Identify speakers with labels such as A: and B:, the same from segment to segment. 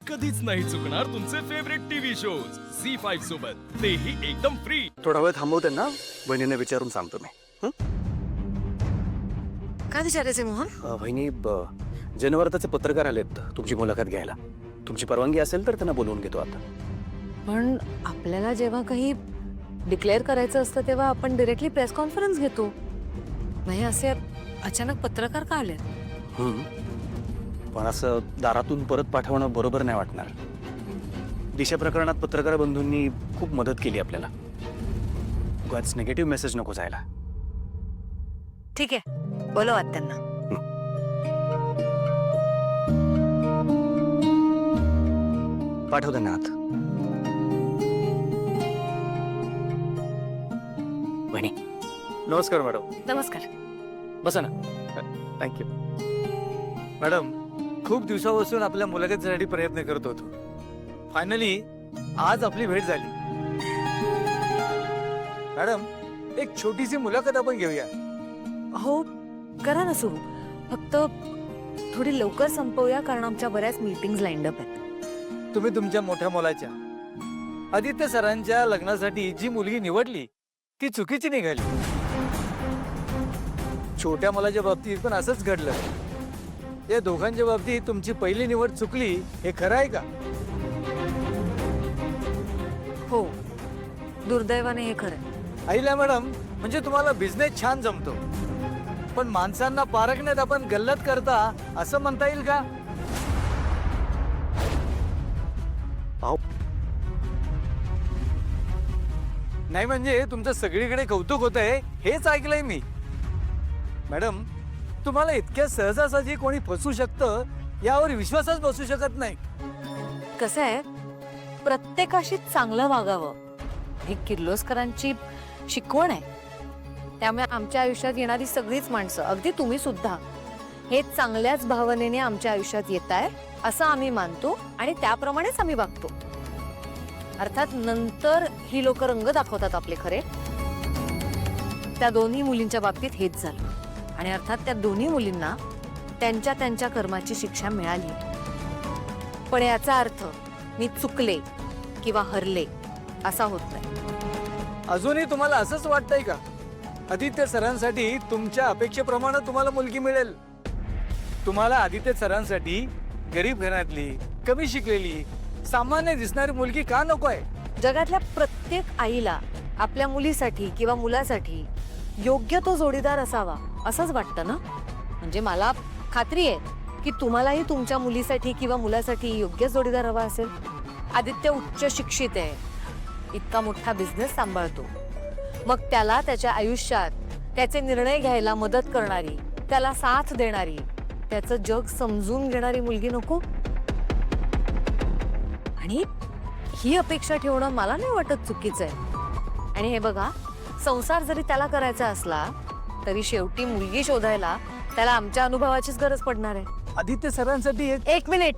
A: कधीच नाही चुकणार तुमचे फेवरेट टीव्ही शोज झी5 सोबत, तेही एकदम फ्री.
B: थोडा वेळ थांबवते ना, बहिणीने विचारून सांगतो मी.
C: काय विचारायचे मोहन?
B: बहिणी, जनवर्ताचे पत्रकार आलेत तुमची मुलाखत घ्यायला. तुमची परवानगी असेल तर त्यांना बोलवून घेतो आता.
C: पण आपल्याला जेव्हा काही डिक्लेअर करायचं असतं तेव्हा आपण डायरेक्टली प्रेस कॉन्फरन्स घेतो. नाही असे अचानक पत्रकार का आले?
B: पण असं दारातून परत पाठवणं बरोबर नाही वाटणार. दिशा प्रकरणात पत्रकार बंधूंनी खूप मदत केली आपल्याला. उगाच निगेटिव्ह मेसेज नको जायला.
C: ठीक आहे, बोलवात त्यांना.
B: पाठव त्यांना आत. बहिणी,
D: नमस्कार मॅडम.
C: नमस्कार.
B: बसा ना.
D: Thank you madam. खूप दिवसापासून आपल्या मुलाखतीसाठी प्रयत्न करत होतो. फायनली आज आपली भेट झाली. मॅडम, एक छोटीशी मुलाखत आपण घेऊया.
C: हो, करा ना सुरू. फक्त थोडी लवकर संपवूया कारण आमच्या बऱ्याच मीटिंग्स लाईन अप आहेत.
D: तुम्ही तुमच्या मोठ्या मुलाच्या आदित्य सरांच्या लग्नासाठी जी मुलगी निवडली ती चुकीची निघाली. छोट्या मुलाच्या बाबतीत पण असंच घडलं. या दोघांच्या बाबतीत तुमची पहिली निवड चुकली, हे खरं आहे का?
C: हो, दुर्दैवाने हे खरं.
D: आईला मॅडम, म्हणजे तुम्हाला बिझनेस छान जमतो, पण माणसांना पारखण्यात आपण गल्लत करता असं म्हणता येईल का? नाही म्हणजे तुमचं सगळीकडे कौतुक होत आहे हेच ऐकलंय मी. मॅडम, तुम्हाला इतक्या सहजासहजी कोणी फसू शकतं यावर विश्वासच बसू शकत नाही.
C: कसं आहे, प्रत्येकाशी चांगलं वागावं ही किर्लोस्करांची शिकवण आहे. त्यामुळे आमच्या आयुष्यात येणारी सगळीच माणसं, अगदी तुम्ही सुद्धा, हे चांगल्याच भावनेने आमच्या आयुष्यात येत आहे असं आम्ही मानतो आणि त्याप्रमाणेच आम्ही वागतो. अर्थात नंतर ही लोक रंग दाखवतात आपले खरे. त्या दोन्ही मुलींच्या बाबतीत हेच झालं आणि अर्थात त्या दोन्ही मुलींना त्यांच्या त्यांच्या कर्माची शिक्षा मिळाली. पण याचा अर्थ मी चुकले किंवा हरले असा होत नाही.
D: अजूनही तुम्हाला असंच वाटतंय का आदित्य सरांसाठी तुमच्या अपेक्षेप्रमाणे तुम्हाला मुलगी मिळेल? तुम्हाला आदित्य सरांसाठी गरीब घरातली, कमी शिकलेली, सामान्य दिसणारी मुलगी का नको आहे?
C: जगातल्या प्रत्येक आईला आपल्या मुलीसाठी किंवा मुलासाठी योग्य तो जोडीदार असावा असंच वाटतं ना. म्हणजे मला खात्री आहे की तुम्हालाही तुमच्या मुलीसाठी किंवा मुलासाठी योग्य जोडीदार हवा असेल. आदित्य उच्च शिक्षित आहे, इतका मोठा बिझनेस सांभाळतो, मग त्याला त्याच्या आयुष्यात त्याचे निर्णय घ्यायला मदत करणारी, त्याला साथ देणारी, त्याचं जग समजून घेणारी मुलगी नको? आणि ही अपेक्षा ठेवणं मला नाही वाटत चुकीचं आहे. आणि हे बघा, संसार जरी त्याला करायचा असला तरी शेवटी मुलगी शोधायला त्याला आमच्या अनुभवाचीच गरज पडणार आहे.
D: आदित्य सरांसाठी
C: एक मिनिट.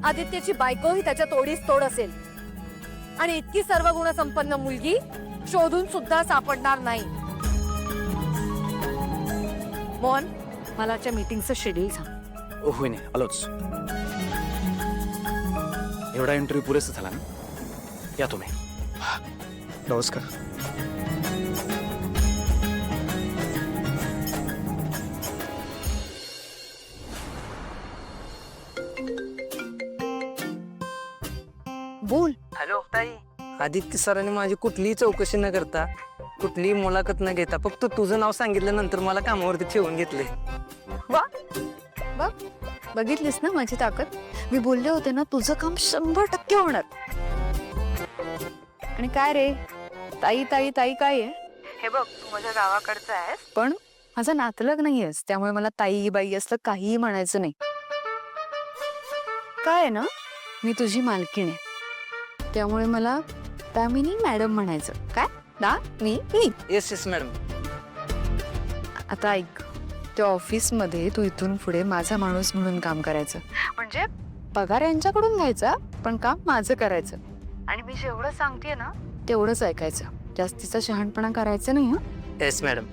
C: आदित्यची बायको ही त्याच्या तोडीस तोड असेल आणि इतकी सर्व गुणसंपन्न मुलगी शोधून सुद्धा सापडणार नाही. मोहन, मला आजच्या मीटिंगचं शेड्यूल सांग.
B: होईने आलोच. एवढा इंटरव्ह्यू पुरेसा झाला ना? या तुम्ही. नमस्कार.
C: बोल.
E: हॅलो ताई, आदित्य सरांनी माझी कुठलीही चौकशी न करता, कुठलीही मुलाखत न घेता फक्त तुझं नाव सांगितल्यानंतर मला कामावरती ठेवून घेतले.
C: वा, बघ, बघितलीस ना माझी ताकद. मी बोलले होते ना तुझं काम 100% होणार. आणि काय रे, ताई ताई ताई काय आहे?
E: हे बघ, तू माझ्या गावाकडचं आहेस,
C: पण माझा नातलग नाहीयेस, त्यामुळे मला ताई बाई असलं काहीही म्हणायचं नाही. काय आहे ना, मी तुझी मालकीण आहे, त्यामुळे मला दामिनी मॅडम म्हणायचं. काय ना मी?
E: Yes yes madam.
C: आता ऐक, त्या ऑफिसमध्ये तू इथून पुढे माझा माणूस म्हणून काम करायचं. म्हणजे पगार यांच्याकडून घ्यायचा, पण काम माझं करायचं. आणि मी जेवढं सांगतेय ना तेवढंच ऐकायचं. जास्तीचा शहाणपणा करायचा नाही.
E: Yes madam.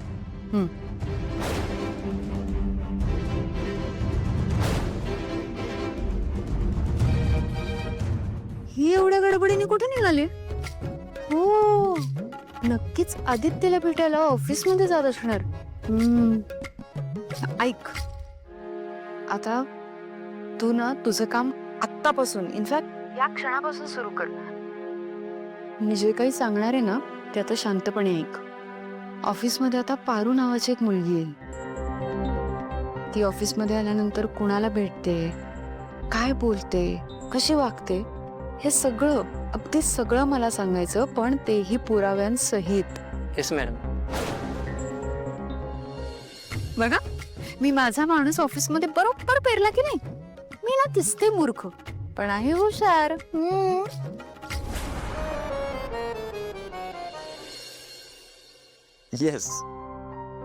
C: गडबडीने कुठे निघाले? हो, नक्कीच आदित्यला भेटायला ऑफिस मध्ये जात असणार. ऐक, आता तू ना तुझं काम आत्तापासून, इनफॅक्ट या क्षणापासून सुरू कर. मी जे काही सांगणार आहे ना ते आता शांतपणे ऐक. ऑफिसमध्ये आता पारू नावाची एक मुलगी येईल. ती ऑफिसमध्ये आल्यानंतर कुणाला भेटते, काय बोलते, कशी वागते, हे सगळं, अगदी सगळं मला सांगायचं, पण तेही पुराव्यांसहित.
E: Yes madam.
C: बघा, मी माझा माणूस ऑफिसमध्ये बरोबर पेरला की नाही. मी ना दिसते मूर्ख, पण आहे हुशार.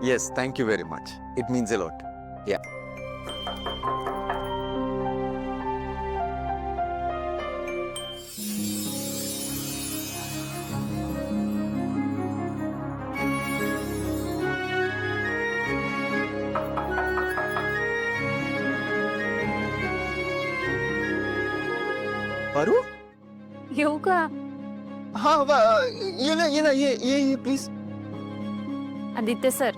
F: Yes, thank you very much. It means a lot. Yeah.
B: Paru,
C: येऊ का?
F: हाँ ये प्लीज.
C: आदित्य सर,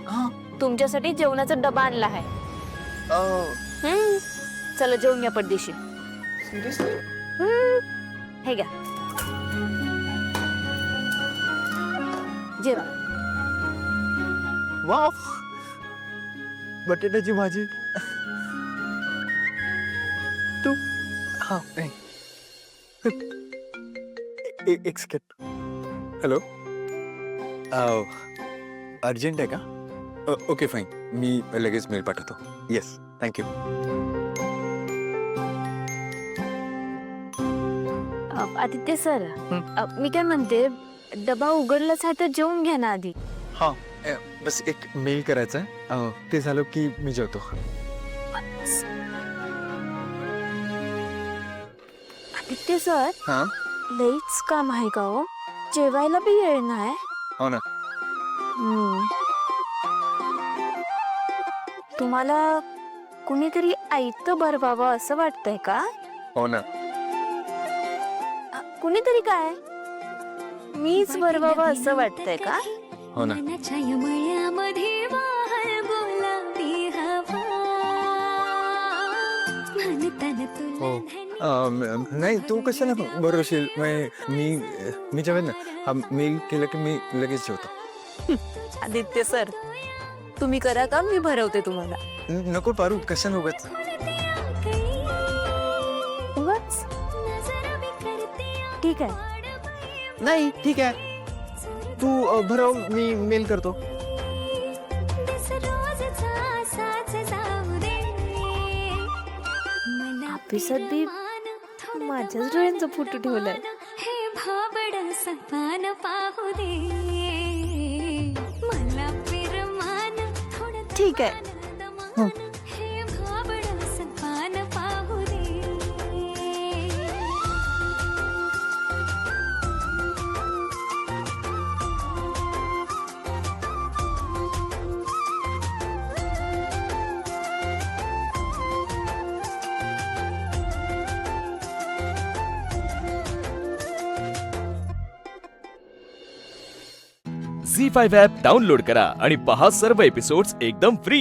C: तुमच्यासाठी जेवणाचा डबा आणला आहे. चला जेवून या पडदेशी. हे घ्या, जेवा.
F: वाव, बटाट्याची भाजी. तू
D: हा एक सेकंड. हॅलो, अर्जंट आहे का? ओके फाईन, मी लगेच मेल पाठवतो. Yes, thank you.
C: आदित्य सर, मी काय म्हणते, डबा उघडलाच आहे तर जेवून घ्या ना आधी.
D: हां, बस एक मेल करायचा आहे, ते झालं की मी जेवतो.
C: आदित्य सर,
D: हां,
C: लईच काम आहे का हो? जेवायला बी वेळ नाही.
D: हो ना.
C: तुम्हाला कुणीतरी आयतं भरवावं असं वाटतंय का?
D: हो ना.
C: कुणीतरी काय? मीच भरवावं असं वाटतंय का?
D: हो ना. हो. नाही, तू कशाला बरोशील. मी जेवेन ना. हा मेल केलं की मी लगेच जेवतो.
C: आदित्य सर, तुम्ही करा का, मी भरवते तुम्हाला.
D: नको पारू, कशाला उगाच.
C: उगाच? ठीक आहे.
D: नाही, ठीक आहे, तू भरव, मी मेल करतो.
C: ऑफिसात बी माझ्याच डोळ्यांचा फोटो ठेवलाय. ठीक आहे.
A: झी5 ॲप डाउनलोड करा आणि पहा सर्व एपिसोड्स एकदम फ्री.